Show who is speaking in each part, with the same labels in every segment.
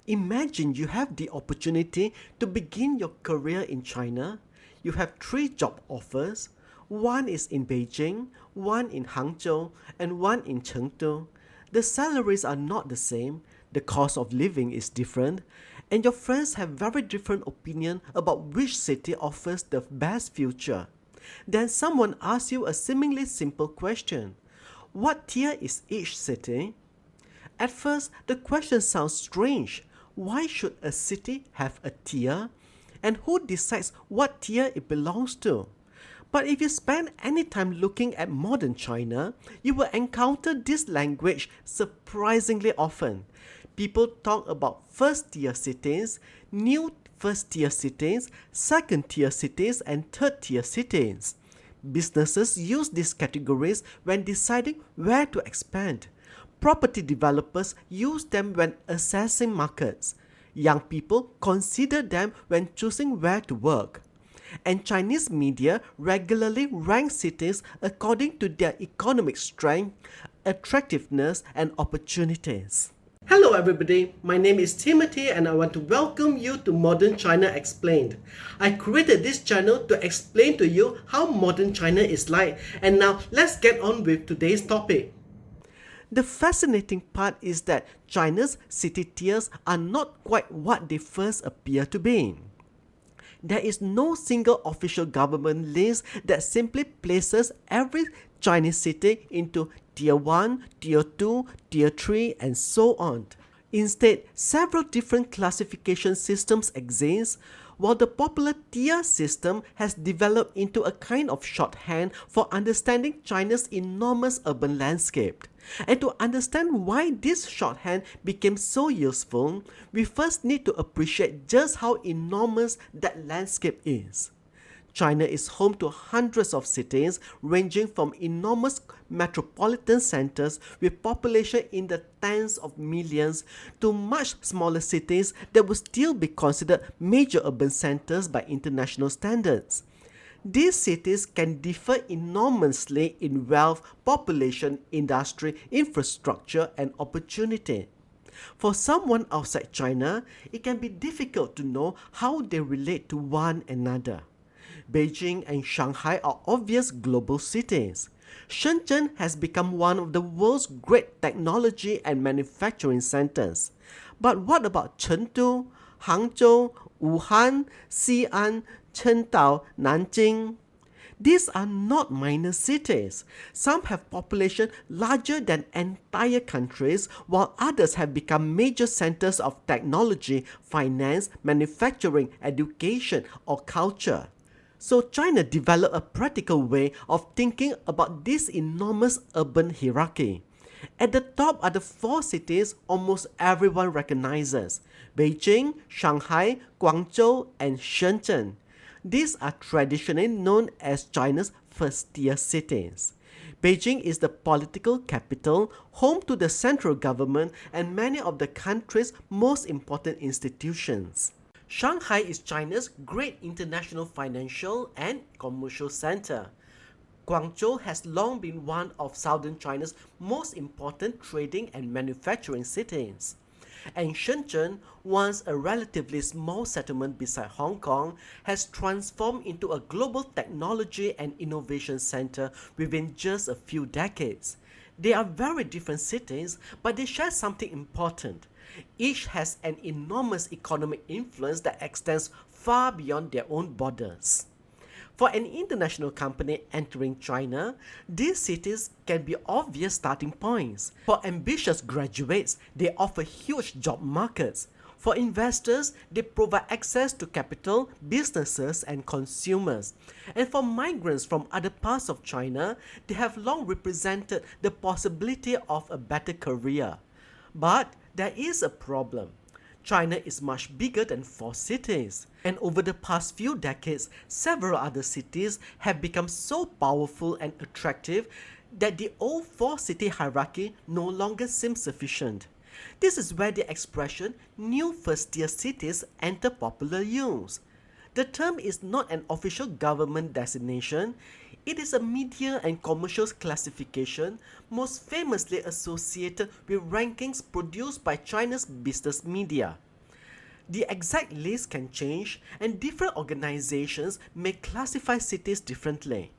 Speaker 1: Imagine you have the opportunity to begin your career in China. You have 3 job offers. One is in Beijing, one in Hangzhou, and one in Chengdu. The salaries are not the same, the cost of living is different, and your friends have very different opinion about which city offers the best future. Then someone asks you a seemingly simple question. What tier is each city? At first, the question sounds strange. Why should a city have a tier? And who decides what tier it belongs to? But if you spend any time looking at modern China, you will encounter this language surprisingly often. People talk about first-tier cities, new first-tier cities, second-tier cities, and third-tier cities. Businesses use these categories when deciding where to expand. Property developers use them when assessing markets. Young people consider them when choosing where to work. And Chinese media regularly rank cities according to their economic strength, attractiveness, and opportunities. Hello everybody, my name is Timothy and I want to welcome you to Modern China Explained. I created this channel to explain to you how modern China is like, and now let's get on with today's topic. The fascinating part is that China's city tiers are not quite what they first appear to be. There is no single official government list that simply places every Chinese city into Tier 1, Tier 2, Tier 3, and so on. Instead, several different classification systems exist, while the popular tier system has developed into a kind of shorthand for understanding China's enormous urban landscape. And to understand why this shorthand became so useful, we first need to appreciate just how enormous that landscape is. China is home to hundreds of cities ranging from enormous metropolitan centers with population in the tens of millions to much smaller cities that would still be considered major urban centers by international standards. These cities can differ enormously in wealth, population, industry, infrastructure, and opportunity. For someone outside China, it can be difficult to know how they relate to one another. Beijing and Shanghai are obvious global cities. Shenzhen has become one of the world's great technology and manufacturing centers. But what about Chengdu, Hangzhou, Wuhan, Xi'an, Chengdu, Nanjing? These are not minor cities. Some have population larger than entire countries, while others have become major centers of technology, finance, manufacturing, education, or culture. So China developed a practical way of thinking about this enormous urban hierarchy. At the top are the 4 cities almost everyone recognizes: Beijing, Shanghai, Guangzhou, and Shenzhen. These are traditionally known as China's first-tier cities. Beijing is the political capital, home to the central government and many of the country's most important institutions. Shanghai is China's great international financial and commercial center. Guangzhou has long been one of southern China's most important trading and manufacturing cities. And Shenzhen, once a relatively small settlement beside Hong Kong, has transformed into a global technology and innovation center within just a few decades. They are very different cities, but they share something important. Each has an enormous economic influence that extends far beyond their own borders. For an international company entering China, these cities can be obvious starting points. For ambitious graduates, they offer huge job markets. For investors, they provide access to capital, businesses, and consumers. And for migrants from other parts of China, they have long represented the possibility of a better career. But there is a problem. China is much bigger than 4 cities, and over the past few decades, several other cities have become so powerful and attractive that the old 4 city hierarchy no longer seems sufficient. This is where the expression new first-tier cities enter popular use. The term is not an official government designation. It is a media and commercial classification most famously associated with rankings produced by China's business media. The exact list can change, and different organizations may classify cities differently.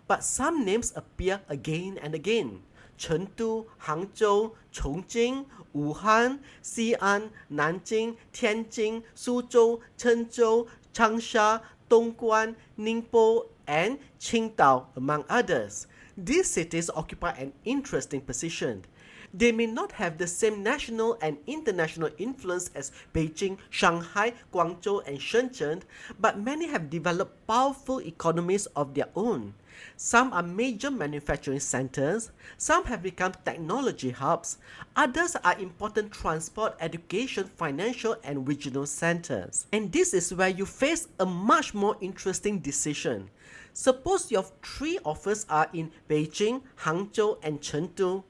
Speaker 1: But some names appear again and again. Chengdu, Hangzhou, Chongqing, Wuhan, Xi'an, Nanjing, Tianjin, Suzhou, Chengdu, Changsha, Dongguan, Ningbo, and Qingdao, among others. These cities occupy an interesting position. They may not have the same national and international influence as Beijing, Shanghai, Guangzhou, and Shenzhen, but many have developed powerful economies of their own. Some are major manufacturing centers, some have become technology hubs, others are important transport, education, financial, and regional centers. And this is where you face a much more interesting decision. Suppose your three offers are in Beijing, Hangzhou, and Chengdu.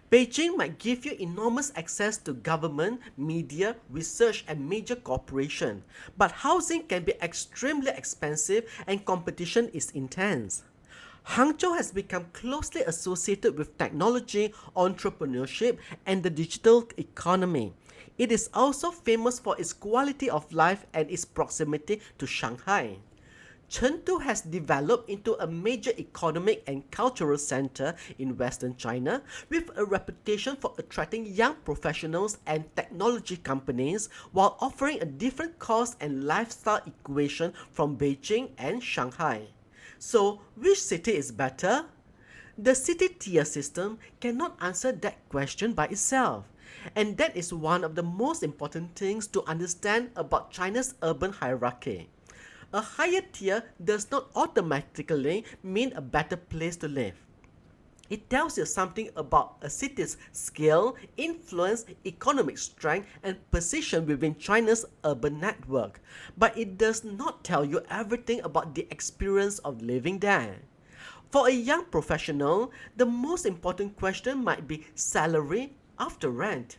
Speaker 1: Beijing might give you enormous access to government, media, research, and major corporation, but housing can be extremely expensive and competition is intense. Hangzhou has become closely associated with technology, entrepreneurship, and the digital economy. It is also famous for its quality of life and its proximity to Shanghai. Chengdu has developed into a major economic and cultural center in Western China with a reputation for attracting young professionals and technology companies while offering a different cost and lifestyle equation from Beijing and Shanghai. So, which city is better? The city tier system cannot answer that question by itself. And that is one of the most important things to understand about China's urban hierarchy. A higher tier does not automatically mean a better place to live. It tells you something about a city's scale, influence, economic strength, and position within China's urban network, but it does not tell you everything about the experience of living there. For a young professional, the most important question might be salary after rent.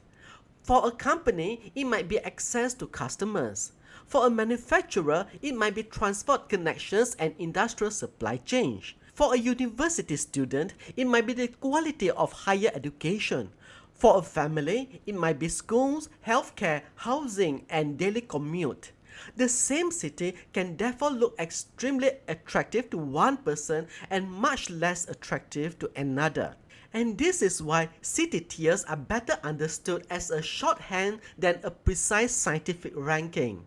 Speaker 1: For a company, it might be access to customers. For a manufacturer, it might be transport connections and industrial supply chain. For a university student, it might be the quality of higher education. For a family, it might be schools, healthcare, housing, and daily commute. The same city can therefore look extremely attractive to one person and much less attractive to another. And this is why city tiers are better understood as a shorthand than a precise scientific ranking.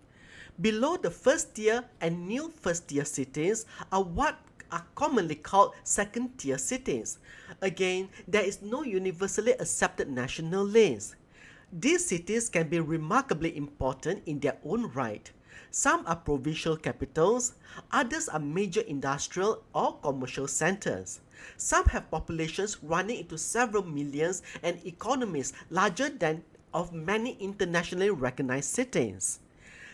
Speaker 1: Below the first tier and new first tier cities are what are commonly called second tier cities. Again, there is no universally accepted national list. These cities can be remarkably important in their own right. Some are provincial capitals, others are major industrial or commercial centers. Some have populations running into several millions and economies larger than of many internationally recognized cities.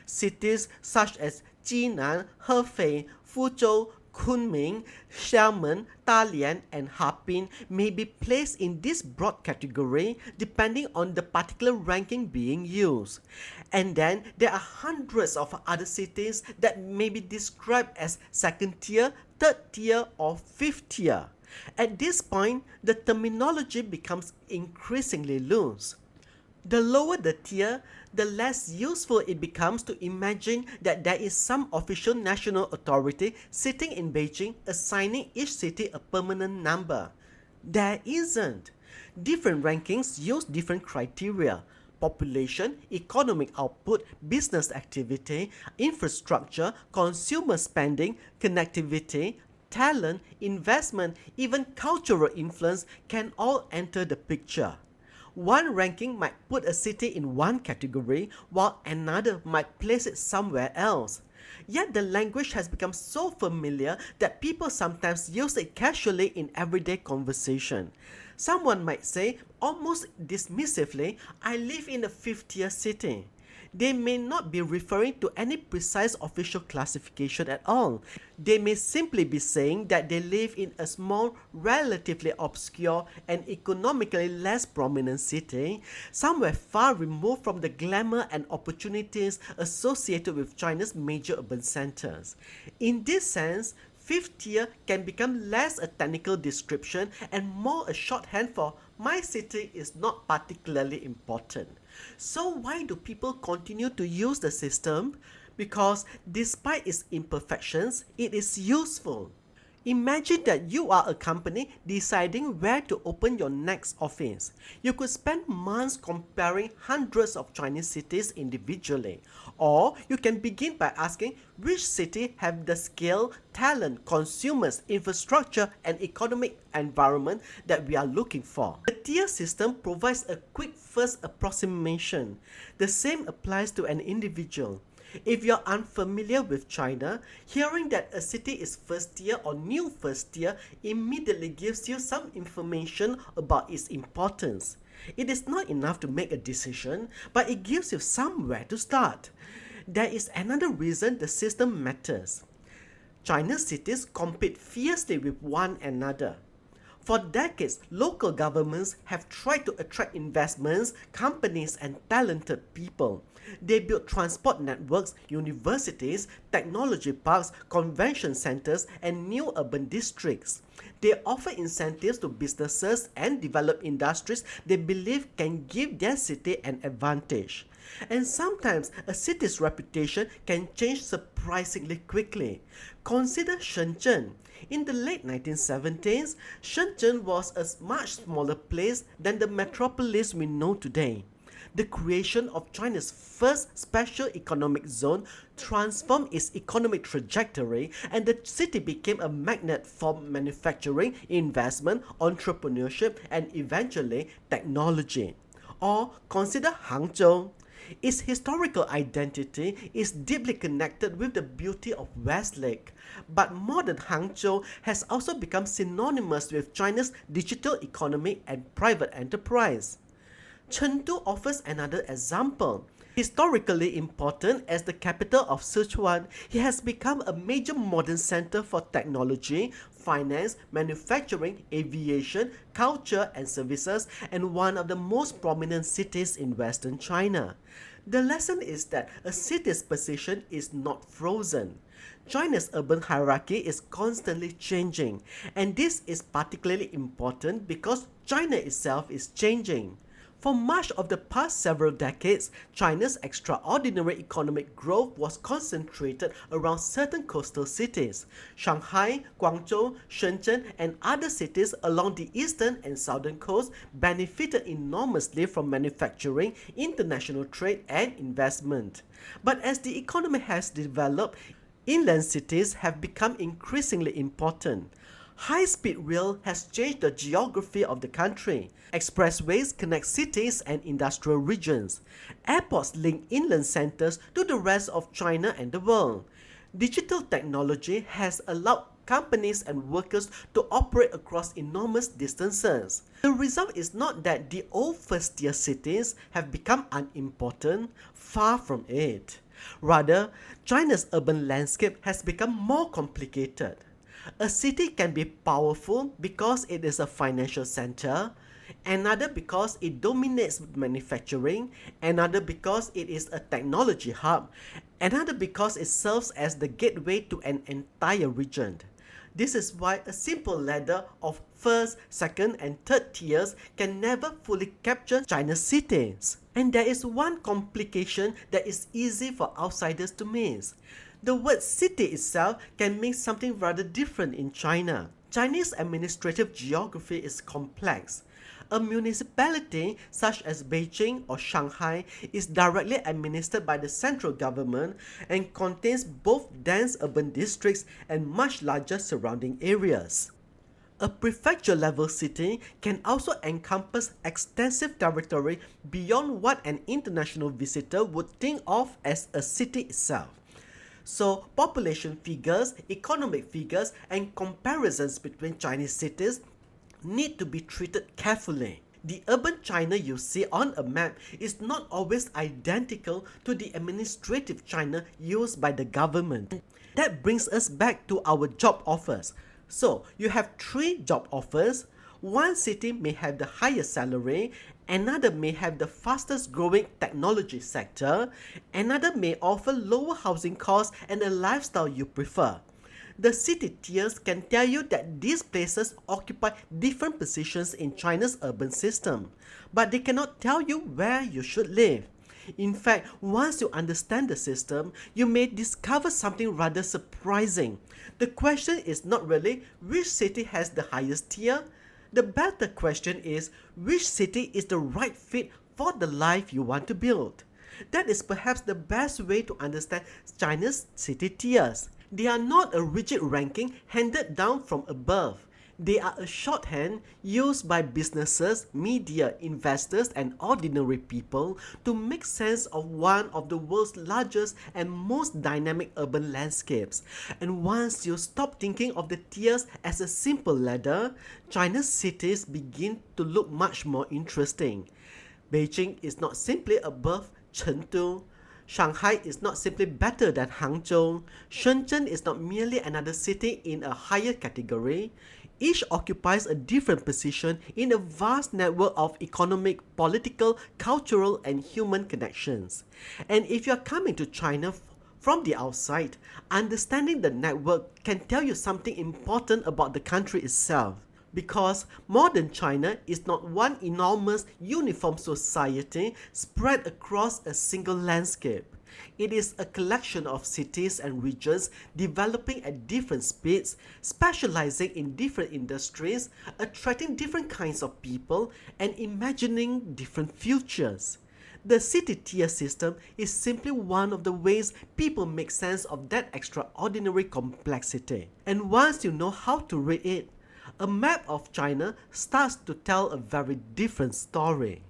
Speaker 1: Cities such as Jinan, Hefei, Fuzhou, Kunming, Xiamen, Dalian, and Harbin may be placed in this broad category depending on the particular ranking being used. And then there are hundreds of other cities that may be described as second tier, third tier, or fifth tier. At this point, the terminology becomes increasingly loose. The lower the tier, the less useful it becomes to imagine that there is some official national authority sitting in Beijing assigning each city a permanent number. There isn't. Different rankings use different criteria: population, economic output, business activity, infrastructure, consumer spending, connectivity, talent, investment, even cultural influence can all enter the picture. One ranking might put a city in one category, while another might place it somewhere else. Yet the language has become so familiar that people sometimes use it casually in everyday conversation. Someone might say, almost dismissively, "I live in a fifth-tier city." They may not be referring to any precise official classification at all. They may simply be saying that they live in a small, relatively obscure, and economically less prominent city, somewhere far removed from the glamour and opportunities associated with China's major urban centers. In this sense, fifth tier can become less a technical description and more a shorthand for "my city is not particularly important." So why do people continue to use the system? Because despite its imperfections, it is useful. Imagine that you are a company deciding where to open your next office. You could spend months comparing hundreds of Chinese cities individually. Or you can begin by asking which city have the scale, talent, consumers, infrastructure, and economic environment that we are looking for. The tier system provides a quick first approximation. The same applies to an individual. If you're unfamiliar with China, hearing that a city is first tier or new first tier immediately gives you some information about its importance. It is not enough to make a decision, but it gives you somewhere to start. There is another reason the system matters. China's cities compete fiercely with one another. For decades, local governments have tried to attract investments, companies, and talented people. They built transport networks, universities, technology parks, convention centers, and new urban districts. They offer incentives to businesses and develop industries they believe can give their city an advantage. And sometimes a city's reputation can change surprisingly quickly. Consider Shenzhen. In the late 1970s, Shenzhen was a much smaller place than the metropolis we know today. The creation of China's first special economic zone transformed its economic trajectory, and the city became a magnet for manufacturing, investment, entrepreneurship, and eventually technology. Or consider Hangzhou. Its historical identity is deeply connected with the beauty of Westlake, but modern Hangzhou has also become synonymous with China's digital economy and private enterprise. Chengdu offers another example. Historically important as the capital of Sichuan, it has become a major modern center for technology, finance, manufacturing, aviation, culture, and services, and one of the most prominent cities in Western China. The lesson is that a city's position is not frozen. China's urban hierarchy is constantly changing, and this is particularly important because China itself is changing. For much of the past several decades, China's extraordinary economic growth was concentrated around certain coastal cities. Shanghai, Guangzhou, Shenzhen, and other cities along the eastern and southern coast benefited enormously from manufacturing, international trade, and investment. But as the economy has developed, inland cities have become increasingly important. High-speed rail has changed the geography of the country. Expressways connect cities and industrial regions. Airports link inland centers to the rest of China and the world. Digital technology has allowed companies and workers to operate across enormous distances. The result is not that the old first-tier cities have become unimportant, far from it. Rather, China's urban landscape has become more complicated. A city can be powerful because it is a financial center, another because it dominates manufacturing, another because it is a technology hub, another because it serves as the gateway to an entire region. This is why a simple ladder of first, second, and third tiers can never fully capture China's cities. And there is one complication that is easy for outsiders to miss. The word city itself can mean something rather different in China. Chinese administrative geography is complex. A municipality such as Beijing or Shanghai is directly administered by the central government and contains both dense urban districts and much larger surrounding areas. A prefecture-level city can also encompass extensive territory beyond what an international visitor would think of as a city itself. So, population figures, economic figures, and comparisons between Chinese cities need to be treated carefully. The urban China you see on a map is not always identical to the administrative China used by the government. That brings us back to our job offers. So, you have 3 job offers. One city may have the highest salary, another may have the fastest growing technology sector, another may offer lower housing costs and a lifestyle you prefer. The city tiers can tell you that these places occupy different positions in China's urban system, but they cannot tell you where you should live. In fact, once you understand the system, you may discover something rather surprising. The question is not really which city has the highest tier. The better question is which city is the right fit for the life you want to build. That is perhaps the best way to understand China's city tiers. They are not a rigid ranking handed down from above. They are a shorthand used by businesses, media, investors, and ordinary people to make sense of one of the world's largest and most dynamic urban landscapes. And once you stop thinking of the tiers as a simple ladder, China's cities begin to look much more interesting. Beijing is not simply above Chengdu. Shanghai is not simply better than Hangzhou. Shenzhen is not merely another city in a higher category. Each occupies a different position in a vast network of economic, political, cultural, and human connections. And if you are coming to China from the outside, understanding the network can tell you something important about the country itself. Because modern China is not one enormous uniform society spread across a single landscape. It is a collection of cities and regions developing at different speeds, specializing in different industries, attracting different kinds of people, and imagining different futures. The city tier system is simply one of the ways people make sense of that extraordinary complexity. And once you know how to read it, a map of China starts to tell a very different story.